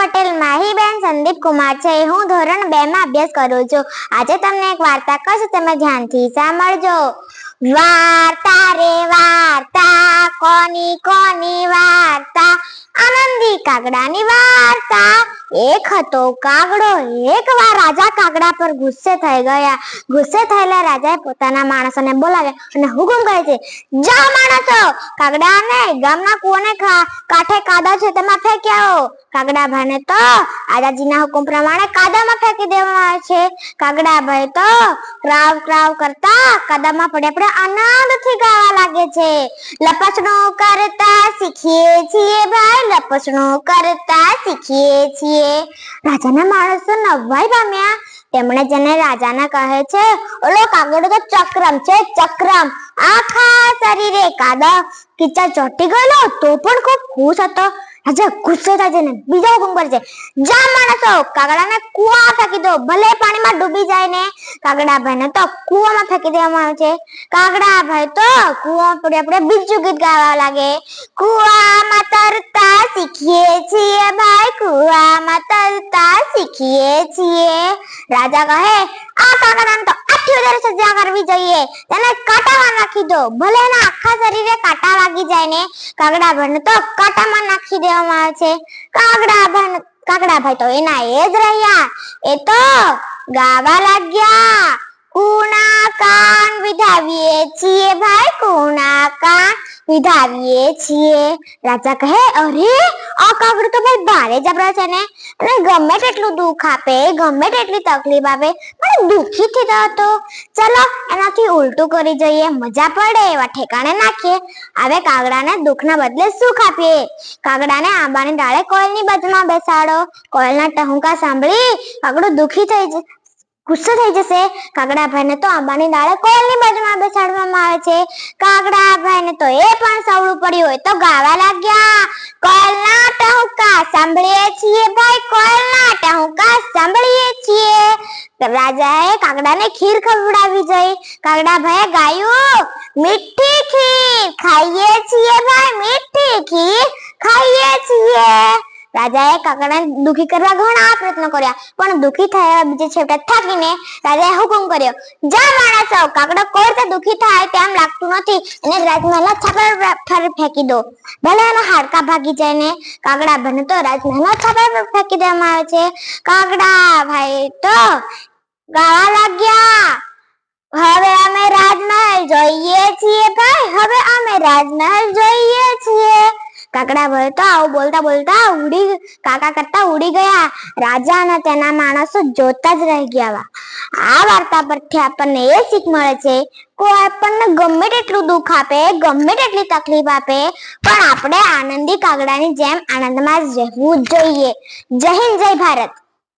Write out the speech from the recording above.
પટેલ માહીબેન સંદીપ કુમાર છે। હું ધોરણ 2 માં અભ્યાસ કરું છું। આજે તમને એક વાર્તા કહું છું, તમે ધ્યાનથી સાંભળજો। વાર્તા રે વાર્તા, કોની કોની વાર્તા? આનંદી કાગડાની વાર્તા। એક હતો કાગડો। એકવાર રાજા કાગડા પર ગુસ્સે થઈ ગયા। ગુસ્સે થયેલા રાજાએ પોતાના માણસોને બોલાવ્યા અને હુકમ કરે છે, જાઓ માણસો, કાગડાને ગામના કૂવાને કાંઠે કાદવ છે તેમાં ફેંકી આવો। કાગડાભાઈને તો રાજાજીના હુકમ પ્રમાણે કાદવમાં ફેંકી દેવામાં આવે છે। કાગડાભાઈ તો ક્રાવ ક્રાવ કરતા કાદવમાં પડ્યા આનંદથી ગાવા લાગે છે, લપસણું કરતા શીખીએ છીએ ભાઈ, લપસણું કરતા શીખીએ છીએ। રાજાના માણસો નવાઈ પામ્યા। તેમણે જેને રાજાને કહે છે, ઓલો કાગડો તો ચક્રમ છે, ચક્રમ, આખા શરીરે કાદવ કીચડ ચોંટી ગયેલો તો પણ ખૂબ ખુશ હતો। રાજા ગુસ્સે થાય છે ને બીજો હુકમ કરે છે, જા માણસો, કાગડાને કૂવામાં ફેંકી દો, ભલે પાણીમાં ડૂબી જાય ને। કાગડાભાઈને તો કૂવામાં ફેંકી દેવામાં આવે છે। કાગડાભાઈ તો કૂવામાં પડ્યા બીજું ગીત ગાવા લાગે, કૂવામાં તરતા શીખીએ છીએ ભાઈ, કૂવામાં તરતા શીખીએ છીએ। રાજા કહે, આ કાગડાને તો આટલી વધારે સજા કરવી જોઈએ, તેને કાંટામાં નાખી દો, ભલે એના આખા શરીરે કાંટા લાગી જાય ને। કાગડાભાઈને તો કાંટામાં નાખી દેવામાં આવે છે। કાગડાભાઈ તો એના એ જ રહ્યા। એ તો ગાવા લાગ્યા, કૂણા કાન વિધાવીએ છીએ ભાઈ, કૂણા કાન વિધાવીએ છીએ। રાજા કહે, અરે આ કાગડો તો ભાઈ ભારે જબરો છે ને, અને ગમે તેટલું દુઃખ આપે, ગમે તેટલી તકલીફ આપે, પણ દુઃખી થતો હતો, ચલો એનાથી ઉલટું કરી જોઈએ, મજા પડે એવા ઠેકાણે નાખીએ। હવે કાગડાને દુઃખના બદલે સુખ આપીએ। કાગડાને આંબાની ડાળે કોયલની બાજુમાં બેસાડો। કોયલના ટહુકા સાંભળી કાગડો દુઃખી થઈ ગુસ્સે થઈ જશે। કાગડાભાઈને તો આંબાની ડાળે કોયલની બાજુમાં બેસાડવામાં આવે છે। કાગડાભાઈને તો એ પણ સવળું પડ્યું હોય તો ગાવા લાગ્યા, કોયલના ટહુકા સાંભળીએ છીએ ભાઈ, કોયલના ટહુકા સાંભળીએ છીએ। રાજાએ કાગડાને ખીર ખવડાવી જોઈ। કાગડાભાઈએ ગાયું, મીઠી ખીર ખાઈએ છીએ ભાઈ, મીઠી ખીર ખાઈએ છીએ। રાજાએ કાગડાને દુઃખી કરવા ઘણા પ્રયત્નો કર્યા, પણ દુઃખી થયા બીજે છેવટે થાકીને રાજાએ હુકમ કર્યો, જા માણસો, કાગડો કોઈ રીતે દુઃખી થાય તેમ લાગતું નથી, એને રાજમહેલના છાપરા પર ફેંકી દો, ભલે એના હાડકા ભાગી જાય ને। કાગડાભાઈને તો રાજમહેલના છાપરા પર ફેંકી દેવામાં આવે છે। કાગડાભાઈ તો ગાવા લાગ્યા, હવે અમે રાજમહેલ જોઈએ છીએ ભાઈ, હવે અમે રાજમહેલ જોઈએ છીએ। કાગડાભાઈ તો આવું બોલતા બોલતા કાકા કરતા ઉડી ગયા। રાજા અને તેના માણસો જોતા જ રહી ગયા। આ વાર્તા પરથી આપણને એ શીખ મળે છે, કોઈ આપણને ગમે તેટલું દુઃખ આપે, ગમે તેટલી તકલીફ આપે, પણ આપણે આનંદી કાગડાની જેમ આનંદમાં રહેવું જ જોઈએ। જય હિન્દ, જય ભારત।